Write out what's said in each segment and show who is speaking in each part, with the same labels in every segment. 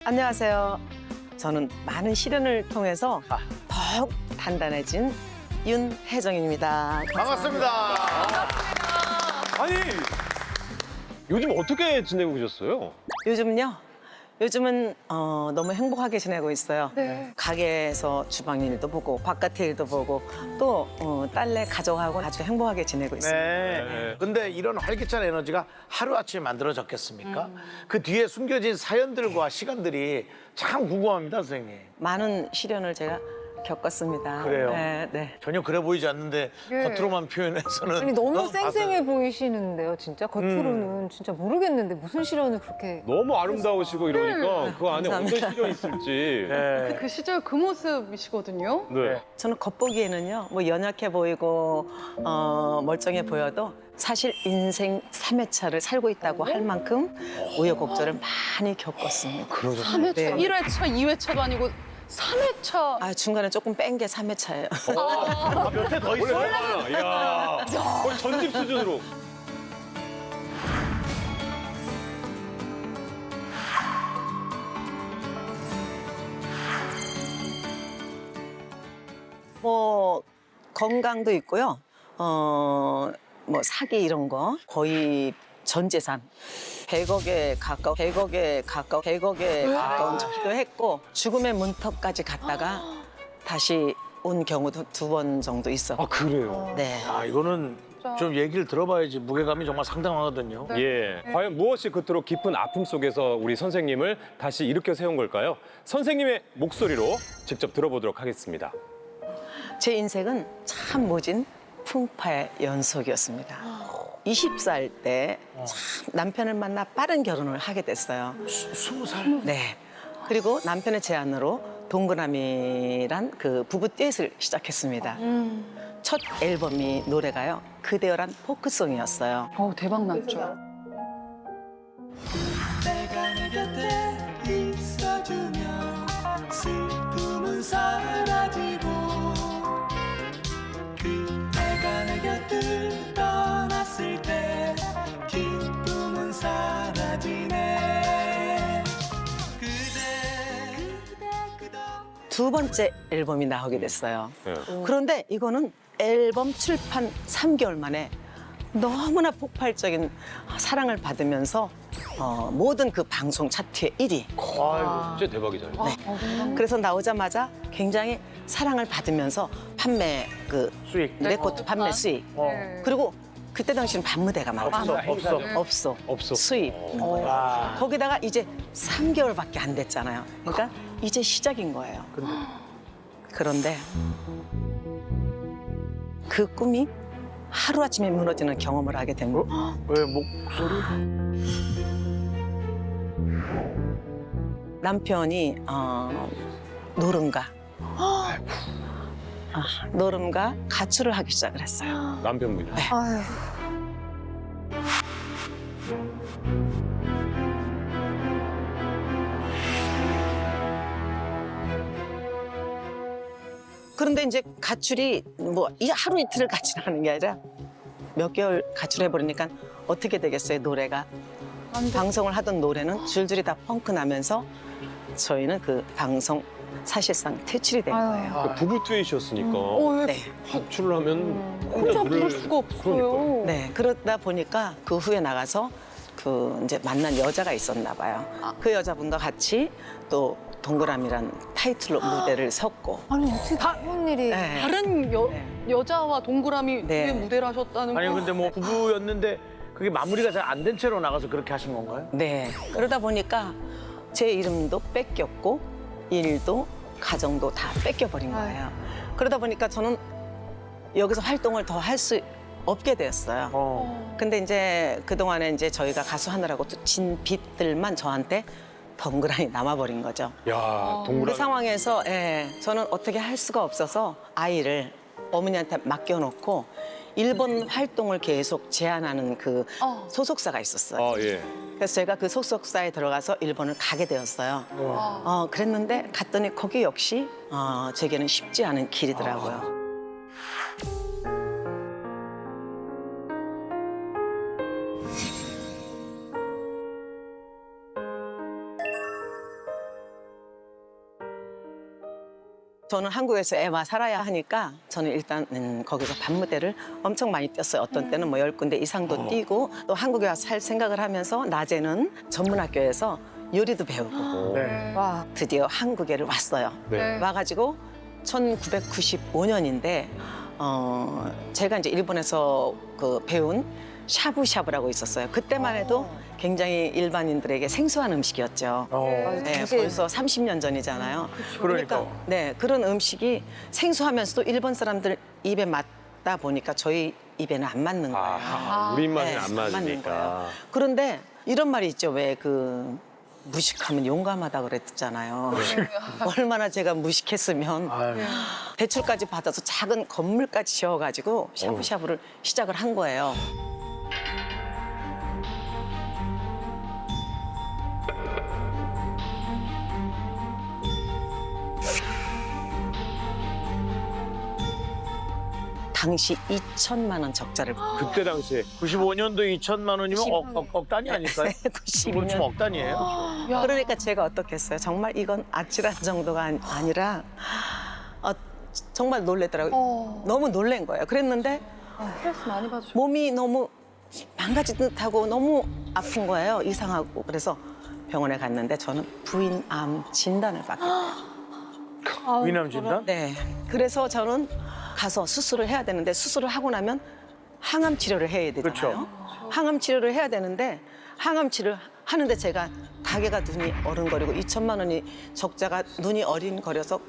Speaker 1: 안녕하세요. 저는 많은 시련을 통해서 더욱 단단해진 윤혜정입니다.
Speaker 2: 반갑습니다.
Speaker 3: 아니, 요즘 어떻게 지내고 계셨어요?
Speaker 1: 요즘은 너무 행복하게 지내고 있어요.
Speaker 4: 네.
Speaker 1: 가게에서 주방 일도 보고 바깥의 일도 보고 또 딸내 가족하고 아주 행복하게 지내고 있습니다.
Speaker 2: 네. 근데 이런 활기찬 에너지가 하루아침에 만들어졌겠습니까? 그 뒤에 숨겨진 사연들과 시간들이 참 궁금합니다, 선생님.
Speaker 1: 많은 시련을 제가 겪었습니다.
Speaker 2: 그래요?
Speaker 1: 네.
Speaker 2: 전혀 그래 보이지 않는데
Speaker 4: 예.
Speaker 2: 겉으로만 표현해서는
Speaker 4: 아니 너무
Speaker 2: 너무
Speaker 4: 쌩쌩해 보이시는데요, 진짜 겉으로는 진짜 모르겠는데 무슨 시련을 그렇게
Speaker 3: 너무 아름다우시고 이러니까 그 안에 어떤
Speaker 1: 감사합니다.
Speaker 3: 시련이 있을지.
Speaker 2: 네.
Speaker 5: 그 시절 그 모습이시거든요.
Speaker 3: 네.
Speaker 1: 저는 겉보기에는요, 뭐 연약해 보이고 멀쩡해 보여도 사실 인생 3회차를 살고 있다고 할 만큼 우여곡절을 많이 겪었습니다.
Speaker 5: 3회차,
Speaker 1: 네.
Speaker 5: 1회차, 2회차도 아니고 3회차.
Speaker 1: 아, 중간에 조금 뺀 게 3회차예요.
Speaker 2: 몇 회 더
Speaker 3: 원래
Speaker 2: 있어요?
Speaker 3: 많아. 이야. 거의 전집 수준으로.
Speaker 1: 뭐 건강도 있고요. 뭐 사기 이런 거 거의 전 재산 100억에 가까운 적도 했고 죽음의 문턱까지 갔다가 다시 온 경우도 2번 정도 있었고.
Speaker 3: 아, 그래요?
Speaker 1: 네.
Speaker 2: 아, 이거는 좀 얘기를 들어봐야지 무게감이 정말 상당하거든요.
Speaker 3: 예. 과연 무엇이 그토록 깊은 아픔 속에서 우리 선생님을 다시 일으켜 세운 걸까요? 선생님의 목소리로 직접 들어보도록 하겠습니다.
Speaker 1: 제 인생은 참 모진 풍파의 연속이었습니다. 20살 때 참 남편을 만나 빠른 결혼을 하게 됐어요.
Speaker 2: 20살?
Speaker 1: 네. 그리고 남편의 제안으로 동그라미란 그 부부 듀엣을 시작했습니다. 첫 앨범이 노래가요. 그대여란 포크송이었어요.
Speaker 5: 대박 났죠.
Speaker 6: 내가 내 곁에 있어주면 슬픔은 사라지고 그대가 내 곁을 떠났을 때 기쁨은 사라지네
Speaker 1: 두 번째 앨범이 나오게 됐어요.
Speaker 3: 예.
Speaker 1: 그런데 이거는 앨범 출판 3개월 만에 너무나 폭발적인 사랑을 받으면서 모든 그 방송 차트의 1위.
Speaker 2: 아이고.
Speaker 3: 진짜 대박이잖아요.
Speaker 1: 그래서 나오자마자 굉장히 사랑을 받으면서 판매 그
Speaker 2: 수익.
Speaker 1: 레코드 판매 수익. 그리고 그때 당시는 밤무대가 많았어요.
Speaker 2: 없어.
Speaker 3: 없어.
Speaker 1: 수입.
Speaker 2: 아.
Speaker 1: 거기다가 이제 3개월밖에 안 됐잖아요. 그러니까 이제 시작인 거예요. 그런데 그 꿈이 하루아침에 무너지는 경험을 하게 된 거.
Speaker 2: 왜 목소리?
Speaker 1: 남편이 노름과 가출을 하기 시작을 했어요.
Speaker 3: 남편분이.
Speaker 1: 네.
Speaker 4: 아유,
Speaker 1: 그런데 이제 가출이 뭐 하루 이틀을 가출하는 게 아니라 몇 개월 가출해 버리니까 어떻게 되겠어요, 노래가. 방송을 하던 노래는 줄줄이 다 펑크 나면서 저희는 그 방송 사실상 퇴출이 된 거예요.
Speaker 3: 부부 듀엣이었으니까
Speaker 1: 네.
Speaker 3: 가출을 하면
Speaker 5: 혼자 부를 수가 없어요.
Speaker 1: 네, 그러다 보니까 그 후에 나가서 그 이제 만난 여자가 있었나 봐요. 그 여자분과 같이 또 동그라미란 타이틀로 무대를 섰고.
Speaker 4: 아니 어떻게 그런 일이?
Speaker 1: 네.
Speaker 5: 다른 여자와 동그라미
Speaker 1: 네.
Speaker 5: 위에 무대를 하셨다는
Speaker 2: 아니
Speaker 5: 거.
Speaker 2: 근데 뭐 부부였는데 그게 마무리가 잘 안 된 채로 나가서 그렇게 하신 건가요?
Speaker 1: 네. 그러다 보니까 제 이름도 뺏겼고 일도 가정도 다 뺏겨버린 거예요. 그러다 보니까 저는 여기서 활동을 더 할 수 없게 되었어요. 근데 이제 그동안에 이제 저희가 가수 하느라고 또 진 빚들만 저한테 덩그라니 남아버린 거죠.
Speaker 3: 야,
Speaker 1: 그
Speaker 3: 동그라미.
Speaker 1: 상황에서 저는 어떻게 할 수가 없어서 아이를 어머니한테 맡겨놓고 일본 활동을 계속 제안하는 그 소속사가 있었어요.
Speaker 3: 아, 예.
Speaker 1: 그래서 제가 그 소속사에 들어가서 일본을 가게 되었어요. 그랬는데 갔더니 거기 역시 제게는 쉽지 않은 길이더라고요. 저는 한국에서 애와 살아야 하니까 저는 일단 거기서 밤무대를 엄청 많이 뛰었어요. 어떤 때는 뭐 10군데 이상도 뛰고 또 한국에 와서 살 생각을 하면서 낮에는 전문학교에서 요리도 배우고
Speaker 2: 네.
Speaker 4: 와.
Speaker 1: 드디어 한국에를 왔어요.
Speaker 3: 네.
Speaker 1: 와가지고 1995년인데 제가 이제 일본에서 그 배운 샤브샤브라고 있었어요. 그때만 해도 굉장히 일반인들에게 생소한 음식이었죠. 네,
Speaker 4: 되게-
Speaker 1: 벌써 30년 전이잖아요.
Speaker 2: 그러니까.
Speaker 1: 네, 그런 음식이 생소하면서도 일본 사람들 입에 맞다 보니까 저희 입에는 안 맞는 거예요.
Speaker 3: 아, 우리 입맛에
Speaker 1: 네,
Speaker 3: 안
Speaker 1: 맞는
Speaker 3: 맞으니까.
Speaker 1: 거예요. 그런데 이런 말이 있죠. 왜 그 무식하면 용감하다 그랬잖아요. 얼마나 제가 무식했으면
Speaker 2: 아유.
Speaker 1: 대출까지 받아서 작은 건물까지 지어가지고 샤브샤브를 시작을 한 거예요. 당시 2천만 원 적자를
Speaker 3: 그때 당시에
Speaker 2: 95년도 2천만 원이면 억 단위 아닐까요?
Speaker 1: 92년.
Speaker 2: 그렇지만 억 단위예요.
Speaker 5: 야.
Speaker 1: 그러니까 제가 어떻게 했어요? 정말 이건 아찔한 정도가 아니라 정말 놀래더라고요. 너무 놀란 거예요. 그랬는데
Speaker 5: 스트레스 많이 받으셨
Speaker 1: 몸이 너무 망가진 듯하고 너무 아픈 거예요. 이상하고. 그래서 병원에 갔는데 저는 부인암 진단을 받게 돼요.
Speaker 2: 위남 진단?
Speaker 1: 네. 그래서 저는 가서 수술을 해야 되는데 수술을 하고 나면 항암 치료를 해야 되잖아요.
Speaker 2: 그렇죠.
Speaker 1: 항암 치료를 해야 되는데 항암 치료를 하는데 제가 가게가 눈이 어른거리고 2천만 원이 적자가 눈이 어린거려서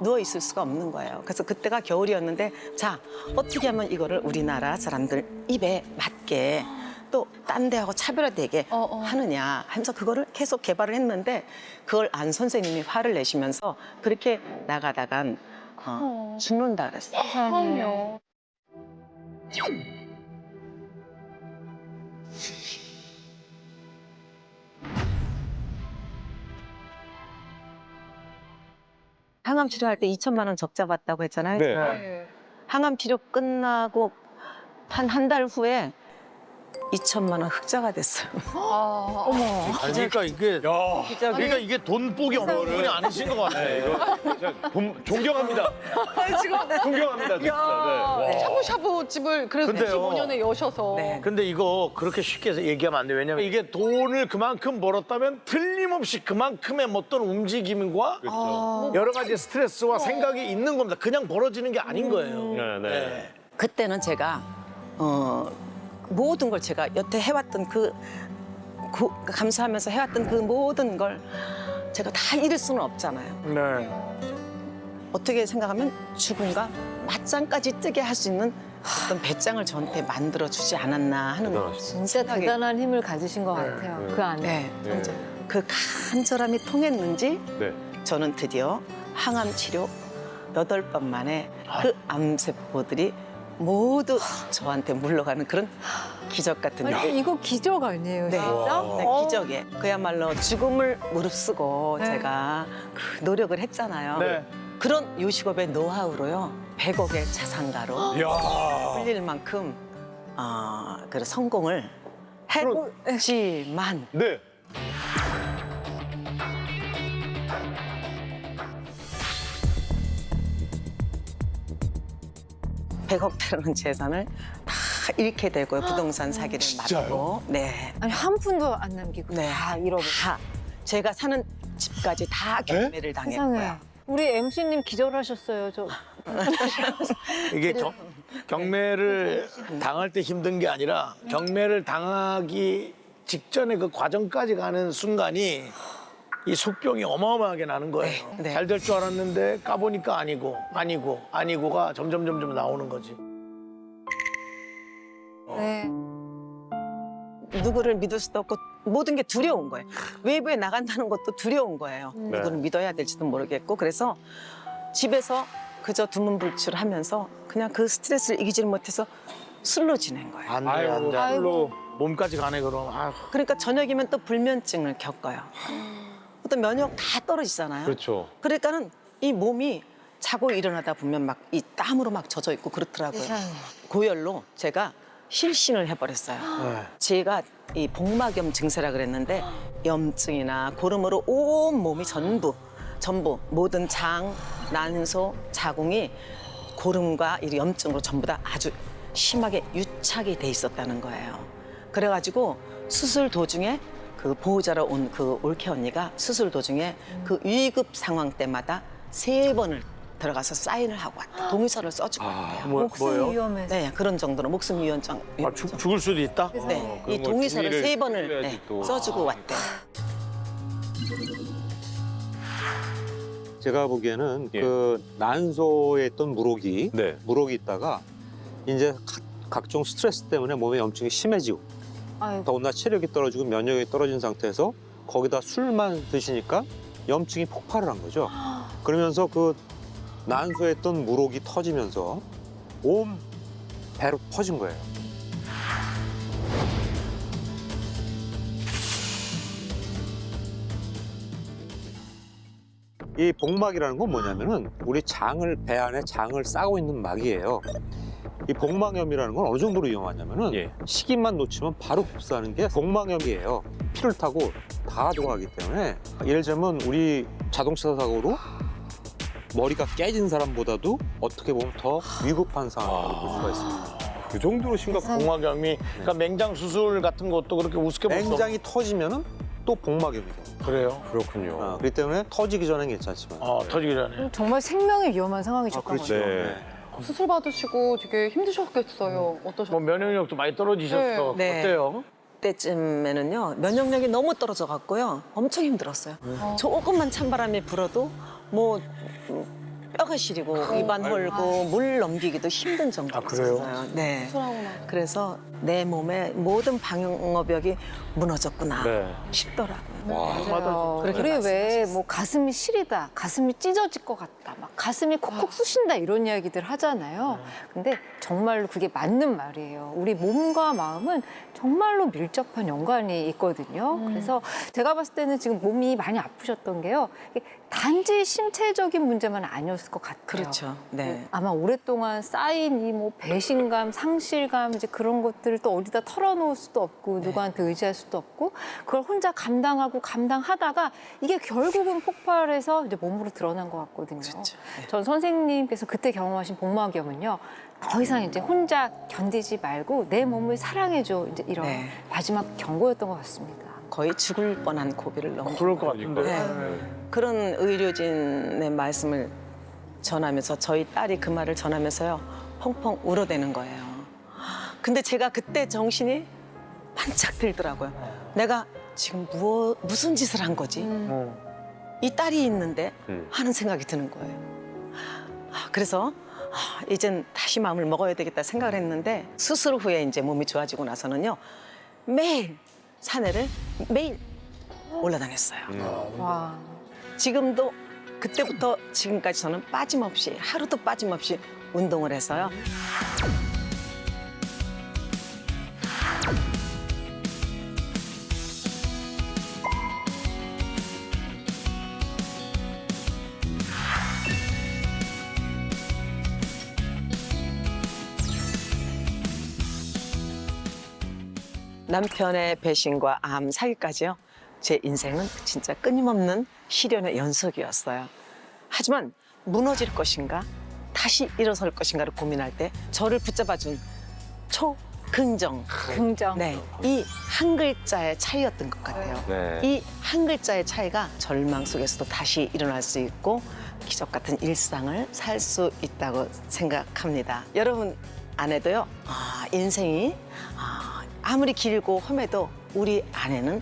Speaker 1: 누워 있을 수가 없는 거예요. 그래서 그때가 겨울이었는데 자 어떻게 하면 이거를 우리나라 사람들 입에 맞게 또 딴 데하고 차별화되게 하느냐 하면서 그거를 계속 개발을 했는데 그걸 안 선생님이 화를 내시면서 그렇게 나가다간 죽는다 그랬어요.
Speaker 5: 그럼요.
Speaker 1: 항암 치료할 때 2천만 원 적자 봤다고 했잖아요.
Speaker 3: 네.
Speaker 5: 네.
Speaker 1: 항암 치료 끝나고 한 달 후에 2천만 원 흑자가 됐어요.
Speaker 5: 아, 어머.
Speaker 2: 아니, 그러니까 이게 그러니까 이게 돈 복이 없는 분이 아니신 것 같아요.
Speaker 3: 존경합니다. 존경합니다, 진짜. 네.
Speaker 5: 샤브샤브 집을 그래서
Speaker 2: 근데요.
Speaker 5: 95년에 여셔서.
Speaker 1: 네.
Speaker 2: 근데 이거 그렇게 쉽게 얘기하면 안 돼요. 왜냐면 이게 돈을 그만큼 벌었다면 틀림없이 그만큼의 어떤 움직임과
Speaker 3: 그렇죠.
Speaker 2: 여러 가지 스트레스와 생각이 있는 겁니다. 그냥 벌어지는 게 아닌 거예요.
Speaker 3: 네, 네.
Speaker 1: 그때는 제가 모든 걸 제가 여태 해왔던 감수하면서 해왔던 그 모든 걸 제가 다 잃을 수는 없잖아요.
Speaker 2: 네.
Speaker 1: 어떻게 생각하면 죽음과 맞짱까지 뜨게 할 수 있는 어떤 배짱을 저한테 만들어주지 않았나 하는 거.
Speaker 4: 진짜 대단한 힘을 가지신 것 같아요. 그 안에.
Speaker 1: 네,
Speaker 3: 네.
Speaker 1: 이제 그 간절함이 통했는지
Speaker 3: 네.
Speaker 1: 저는 드디어 항암 치료 8번 만에 그 암세포들이 모두 저한테 물러가는 그런 기적 같은 일.
Speaker 4: 아니, 이거 기적 아니에요,
Speaker 1: 네.
Speaker 4: 진짜?
Speaker 1: 네, 기적에 그야말로 죽음을 무릅쓰고
Speaker 4: 네.
Speaker 1: 제가 그 노력을 했잖아요.
Speaker 2: 네.
Speaker 1: 그런 요식업의 노하우로요 100억의 자산가로 불릴 만큼 그 성공을 했지만
Speaker 3: 네.
Speaker 1: 백억 대라는 재산을 다 잃게 되고요. 부동산 사기를 맞고. 네.
Speaker 4: 아니, 한 푼도 안 남기고
Speaker 1: 네.
Speaker 4: 다 잃어버려.
Speaker 1: 다 제가 사는 집까지 다 경매를
Speaker 4: 세상에.
Speaker 1: 당했고요.
Speaker 4: 우리 MC님 기절하셨어요, 저.
Speaker 2: 이게 경매를 당할 때 힘든 게 아니라 경매를 당하기 직전에 그 과정까지 가는 순간이 이 속병이 어마어마하게 나는 거예요.
Speaker 1: 네, 네.
Speaker 2: 잘 될 줄 알았는데 까보니까 아니고가 점점 나오는 거지.
Speaker 4: 네.
Speaker 1: 누구를 믿을 수도 없고 모든 게 두려운 거예요. 외부에 나간다는 것도 두려운 거예요. 누구를 믿어야 될지도 모르겠고 그래서 집에서 그저 두문불출하면서 그냥 그 스트레스를 이기지를 못해서 술로 지낸 거예요.
Speaker 2: 안 돼, 안 돼.
Speaker 3: 아이고.
Speaker 2: 몸까지 가네, 그럼. 아휴.
Speaker 1: 그러니까 저녁이면 또 불면증을 겪어요. 어떤 면역 다 떨어지잖아요.
Speaker 3: 그렇죠.
Speaker 1: 그러니까는 이 몸이 자고 일어나다 보면 막 이 땀으로 막 젖어 있고 그렇더라고요.
Speaker 4: 세상에.
Speaker 1: 고열로 제가 실신을 해버렸어요.
Speaker 2: 네.
Speaker 1: 제가 이 복막염 증세라 그랬는데 염증이나 고름으로 온 몸이 전부 모든 장, 난소, 자궁이 고름과 이 염증으로 전부 다 아주 심하게 유착이 돼 있었다는 거예요. 그래가지고 수술 도중에 그 보호자로 온 그 올케 언니가 수술 도중에 그 위급 상황 때마다 3번을 들어가서 사인을 하고 왔다. 동의서를 써주고 왔대요.
Speaker 4: 목숨이 위험해서.
Speaker 1: 네, 그런 정도로 목숨 위험장.
Speaker 2: 아, 죽을 수도 있다?
Speaker 1: 네, 이
Speaker 3: 그런 걸
Speaker 1: 동의서를
Speaker 3: 준비를
Speaker 1: 3번을
Speaker 3: 해줘야지
Speaker 1: 네,
Speaker 3: 또.
Speaker 1: 써주고 왔대요.
Speaker 7: 제가 보기에는
Speaker 3: 예.
Speaker 7: 그 난소에 있던 물혹이
Speaker 3: 네.
Speaker 7: 있다가 이제 각종 스트레스 때문에 몸에 염증이 심해지고
Speaker 4: 아이고.
Speaker 7: 더군다나 체력이 떨어지고 면역력이 떨어진 상태에서 거기다 술만 드시니까 염증이 폭발을 한 거죠. 그러면서 그 난소에 있던 물혹이 터지면서 온 배로 퍼진 거예요. 이 복막이라는 건 뭐냐면은 우리 배 안에 장을 싸고 있는 막이에요. 이 복막염이라는 건 어느 정도로 위험하냐면은
Speaker 3: 예.
Speaker 7: 시기만 놓치면 바로 흡수하는 게 복막염이에요. 피를 타고 다 들어가기 때문에 예를 들면 우리 자동차 사고로 머리가 깨진 사람보다도 어떻게 보면 더 위급한 상황으로 볼 수가 있습니다.
Speaker 3: 그 정도로 심각한.
Speaker 2: 복막염이 그러니까 맹장 수술 같은 것도 그렇게 우습게 볼 수 없
Speaker 7: 맹장이 터지면은 또 복막염이 돼요.
Speaker 2: 그래요?
Speaker 3: 그렇군요.
Speaker 7: 그렇기 때문에 터지기 전엔 괜찮지만
Speaker 2: 터지기 전에.
Speaker 4: 정말 생명이 위험한 상황이셨던
Speaker 7: 그렇죠.
Speaker 4: 거죠.
Speaker 3: 네.
Speaker 5: 수술 받으시고 되게 힘드셨겠어요. 어떠셨어요?
Speaker 2: 뭐 면역력도 많이 떨어지셨어.
Speaker 1: 네.
Speaker 2: 어때요?
Speaker 1: 그때쯤에는요 면역력이 너무 떨어져 갖고요 엄청 힘들었어요. 조금만 찬바람이 불어도 뭐 뼈가 시리고 입안 헐고 물 넘기기도 힘든
Speaker 2: 그래요?
Speaker 1: 정도였어요. 네.
Speaker 5: 수술하고 나서.
Speaker 1: 그래서 내 몸의 모든 방어벽이 무너졌구나
Speaker 3: 네.
Speaker 1: 싶더라고요.
Speaker 4: 맞아요.
Speaker 1: 그렇게
Speaker 4: 우리 왜
Speaker 1: 말씀하셨어요.
Speaker 4: 뭐 가슴이 시리다, 가슴이 찢어질 것 같다, 막 가슴이 콕콕 쑤신다 이런 이야기들 하잖아요. 근데 정말로 그게 맞는 말이에요. 우리 몸과 마음은 정말로 밀접한 연관이 있거든요. 그래서 제가 봤을 때는 지금 몸이 많이 아프셨던 게요. 이게 단지 신체적인 문제만 아니었을 것 같아요.
Speaker 1: 그렇죠. 네.
Speaker 4: 아마 오랫동안 쌓인 이 뭐 배신감, 상실감 이제 그런 것들을 또 어디다 털어놓을 수도 없고 누구한테 의지할 수도 없고 그걸 혼자 감당하다가 이게 결국은 폭발해서 이제 몸으로 드러난 것 같거든요.
Speaker 1: 그렇죠. 네.
Speaker 4: 전 선생님께서 그때 경험하신 복막염은요. 더 이상 이제 혼자 견디지 말고 내 몸을 사랑해줘 이제 이런
Speaker 1: 네.
Speaker 4: 마지막 경고였던 것 같습니다.
Speaker 1: 거의 죽을 뻔한 고비를 넘긴
Speaker 2: 그럴 것 같은데.
Speaker 1: 네. 그런 의료진의 말씀을 전하면서 저희 딸이 그 말을 전하면서요 펑펑 울어대는 거예요. 근데 제가 그때 정신이 반짝 들더라고요. 내가 지금 무슨 짓을 한 거지? 이 딸이 있는데 하는 생각이 드는 거예요. 그래서 이젠 다시 마음을 먹어야 되겠다 생각을 했는데 수술 후에 이제 몸이 좋아지고 나서는요 매일 산에를 매일 올라다녔어요.
Speaker 4: 와.
Speaker 1: 지금도 그때부터 지금까지 저는 빠짐없이 하루도 빠짐없이 운동을 해서요. 남편의 배신과 암 사기까지요. 제 인생은 진짜 끊임없는 시련의 연속이었어요. 하지만 무너질 것인가, 다시 일어설 것인가를 고민할 때 저를 붙잡아준 초긍정.
Speaker 4: 긍정.
Speaker 1: 네, 이 한 글자의 차이였던 것 같아요.
Speaker 3: 네.
Speaker 1: 이 한 글자의 차이가 절망 속에서도 다시 일어날 수 있고 기적 같은 일상을 살 수 있다고 생각합니다. 여러분 안에도요, 인생이 아무리 길고 험해도 우리 안에는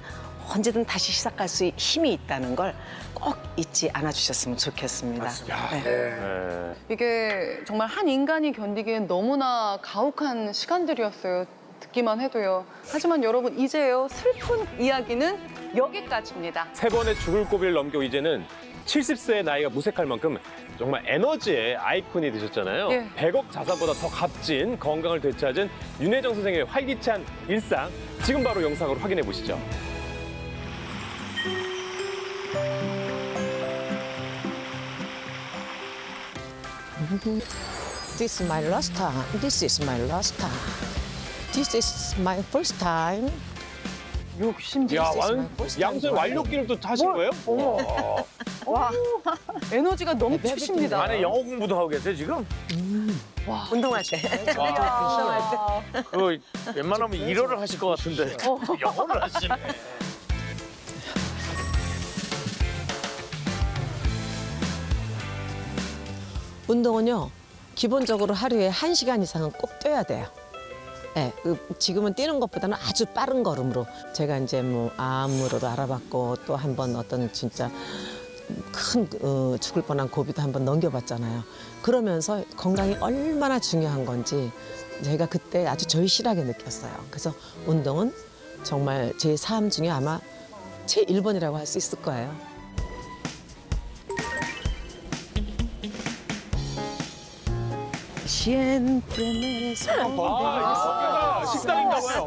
Speaker 1: 언제든 다시 시작할 수 있는 힘이 있다는 걸 꼭 잊지 않아 주셨으면 좋겠습니다. 네.
Speaker 3: 네.
Speaker 5: 이게 정말 한 인간이 견디기엔 너무나 가혹한 시간들이었어요. 듣기만 해도요. 하지만 여러분 이제요 슬픈 이야기는 여기까지입니다.
Speaker 3: 3번의 죽을 고비를 넘겨 이제는 70세의 나이가 무색할 만큼 정말 에너지의 아이콘이 되셨잖아요.
Speaker 5: 예.
Speaker 3: 100억 자산보다 더 값진 건강을 되찾은 윤혜정 선생의 활기찬 일상 지금 바로 영상으로 확인해 보시죠.
Speaker 8: This is my last time. This is my last time. This is my first time.
Speaker 5: 욕심쟁이.
Speaker 3: 야,
Speaker 8: This is my first time.
Speaker 3: 양손 완료기를 또 하신 거예요?
Speaker 4: 와.
Speaker 5: 에너지가 넘치십니다.
Speaker 2: 안에 영어 공부도 하고 계세요 지금?
Speaker 1: 운동할 때.
Speaker 2: 그 웬만하면 일어를 하실 것 같은데 영어를 하시네.
Speaker 8: 운동은요, 기본적으로 하루에 1시간 이상은 꼭 뛰어야 돼요. 네, 지금은 뛰는 것보다는 아주 빠른 걸음으로 제가 이제 뭐 암으로도 알아봤고 또 한 번 어떤 진짜 큰 죽을 뻔한 고비도 한번 넘겨봤잖아요. 그러면서 건강이 얼마나 중요한 건지 제가 그때 아주 절실하게 느꼈어요. 그래서 운동은 정말 제 삶 중에 아마 제 1번이라고 할 수 있을 거예요.
Speaker 3: 아, 식당인가 봐요.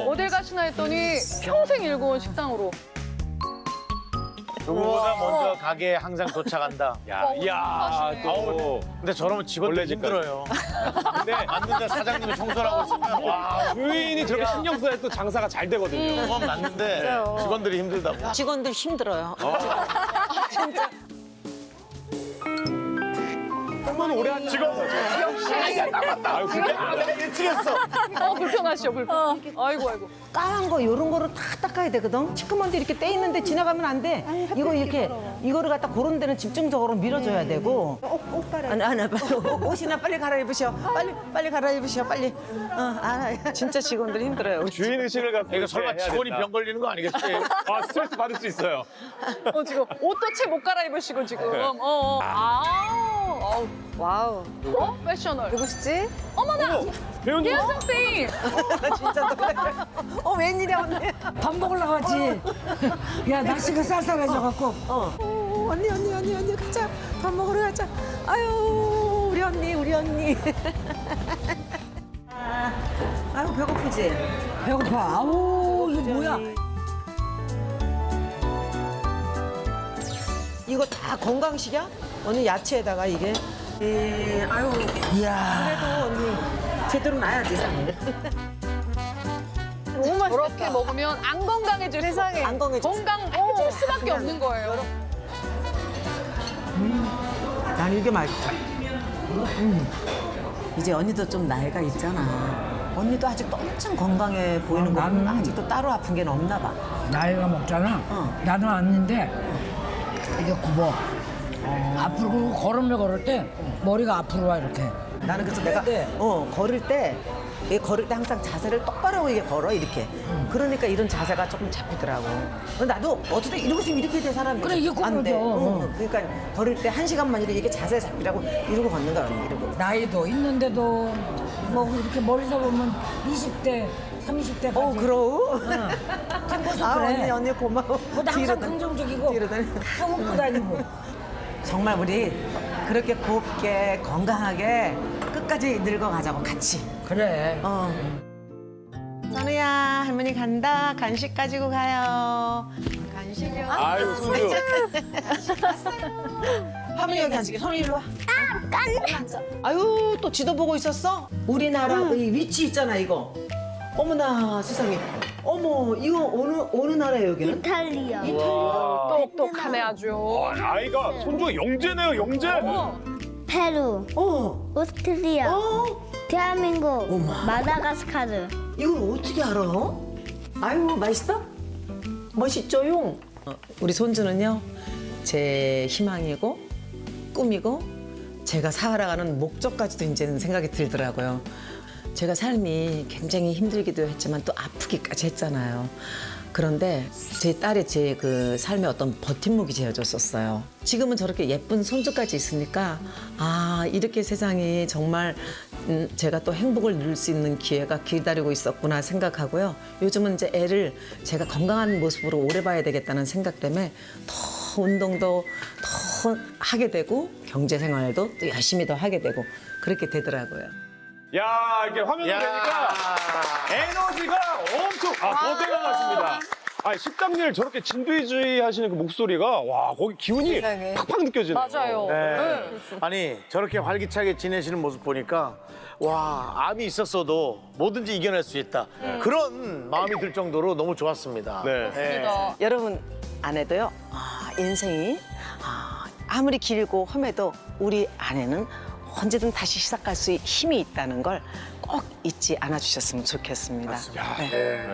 Speaker 5: 어딜 가시나 했더니 평생 일궈온 식당으로.
Speaker 2: 누구보다 먼저 가게에 항상 도착한다.
Speaker 3: 야, 또.
Speaker 2: 근데 저러면 직원들
Speaker 3: 원래 집까지.
Speaker 2: 힘들어요. 근데 맞는데 사장님이 청소를 하고 있으면 와
Speaker 3: 주인이 저렇게 신경 써야 또 장사가 잘 되거든요.
Speaker 2: 그건 맞는데 직원들이 힘들다고.
Speaker 1: 직원들 힘들어요.
Speaker 3: 한번 오래 한 직원. 아유, 그게
Speaker 2: 예측했어.
Speaker 5: 불편하시죠, 불편. 아이고, 아이고.
Speaker 9: 까만 거 이런 거를 다 닦아야 되거든. 시커먼데 이렇게 떼 있는데 지나가면 안 돼. 이거 이렇게 이거를 갖다 그런 데는 집중적으로 밀어줘야 되고. 옷 갈아. 아니 빨리 옷이나 빨리 갈아입으셔. 빨리 갈아입으셔. 빨리.
Speaker 1: 진짜 직원들 힘들어요.
Speaker 3: 주인 의식을 갖고.
Speaker 2: 이거 설마
Speaker 3: 이렇게 해야
Speaker 2: 직원이
Speaker 3: 된다.
Speaker 2: 병 걸리는 거 아니겠지?
Speaker 3: 아, 스트레스 받을 수 있어요.
Speaker 5: 지금 옷도 채 못 갈아입으시고 지금.
Speaker 4: 와우.
Speaker 5: 패셔널.
Speaker 4: 누구시지?
Speaker 5: 어머나!
Speaker 3: 배우님.
Speaker 5: 이현정 쌤!
Speaker 9: 웬일이야 언니. 밥 먹으러 가지. 야 날씨가 쌀쌀해져갖고. 언니 가자. 밥 먹으러 가자. 아유 우리 언니. 아유 배고프지? 배고파. 아우 이거 뭐야?
Speaker 1: 이거 다 건강식이야? 언니 야채에다가 이게. 아유,
Speaker 9: 이야.
Speaker 1: 그래도 언니 제대로 놔야지.
Speaker 5: 저렇게 먹으면 안 건강해질 세상에.
Speaker 1: 안 건강해질
Speaker 5: 건강해질 수밖에 없는 거예요.
Speaker 9: 난 이게 맛있다. 이제 언니도 좀 나이가 있잖아.
Speaker 1: 언니도 아직도 엄청 건강해 보이는 거.
Speaker 9: 나는-
Speaker 1: 아직도 따로 아픈 게 없나 봐.
Speaker 9: 나이가 먹잖아.
Speaker 1: 어.
Speaker 9: 나도 왔는데 이게 굽어. 앞으로 그리고 걸음을 걸을 때 머리가 앞으로 와 이렇게.
Speaker 1: 나는 그래서 내가 걸을 때 항상 자세를 똑바로 하고 이게 걸어 이렇게. 그러니까 이런 자세가 조금 잡히더라고. 나도 어떻게 이러고 있으면 이렇게 돼 사람이.
Speaker 9: 그래, 이게
Speaker 1: 안 돼.
Speaker 9: 구부러져.
Speaker 1: 그러니까 걸을 때 1시간만 이렇게 자세 잡히라고 이러고 걷는 거야 언니 이러고.
Speaker 9: 나이도 있는데도 뭐 이렇게 멀리서 보면 20대, 30대까지.
Speaker 1: 그러우?
Speaker 9: 탱고서
Speaker 1: 아
Speaker 9: 그래.
Speaker 1: 언니 고마워.
Speaker 9: 나 항상 긍정적이고
Speaker 1: 뒤로 다니.
Speaker 9: 항상 웃고 다니고.
Speaker 1: 정말 우리 그렇게 곱게 건강하게 끝까지 늙어가자고 같이.
Speaker 9: 그래.
Speaker 1: 선우야 할머니 간다. 간식 가지고 가요. 간식이요.
Speaker 3: 아유, 손주.
Speaker 1: 할머니 여기 간식이. 선우 일로 와. 아유 또 지도 보고 있었어? 우리나라 이 위치 있잖아 이거. 어머나 세상에. 어머 이거 어느 나라예요 여기는?
Speaker 10: 이탈리아.
Speaker 5: 똑똑하네 아주.
Speaker 3: 아이가 손주가 영재네요, 영재.
Speaker 10: 페루, 오스트리아, 대한민국, 마다가스카르.
Speaker 1: 이걸 어떻게 알아? 아유 맛있어? 멋있죠요? 우리 손주는요 제 희망이고 꿈이고 제가 살아가는 목적까지도 이제는 생각이 들더라고요. 제가 삶이 굉장히 힘들기도 했지만 또 아프기까지 했잖아요. 그런데 제 딸이 제 그 삶의 어떤 버팀목이 되어줬었어요. 지금은 저렇게 예쁜 손주까지 있으니까 아 이렇게 세상이 정말 제가 또 행복을 누릴 수 있는 기회가 기다리고 있었구나 생각하고요. 요즘은 이제 애를 제가 건강한 모습으로 오래 봐야 되겠다는 생각 때문에 더 운동도 더 하게 되고 경제 생활도 또 열심히 더 하게 되고 그렇게 되더라고요.
Speaker 3: 야, 이게 화면을
Speaker 2: 야.
Speaker 3: 보니까 에너지가 엄청 더 대단하십니다. 식당일 저렇게 진두지휘 하시는 그 목소리가 와 거기 기운이
Speaker 4: 세상에.
Speaker 3: 팍팍 느껴지네요.
Speaker 5: 맞아요.
Speaker 2: 네. 아니 저렇게 활기차게 지내시는 모습 보니까 와 암이 있었어도 뭐든지 이겨낼 수 있다. 그런 마음이 들 정도로 너무 좋았습니다.
Speaker 3: 네.
Speaker 2: 네.
Speaker 1: 여러분 안에도요 인생이 아무리 길고 험해도 우리 안에는 언제든 다시 시작할 수 힘이 있다는 걸 꼭 잊지 않아 주셨으면 좋겠습니다.
Speaker 2: 맞습니다.
Speaker 1: 네.
Speaker 2: 예.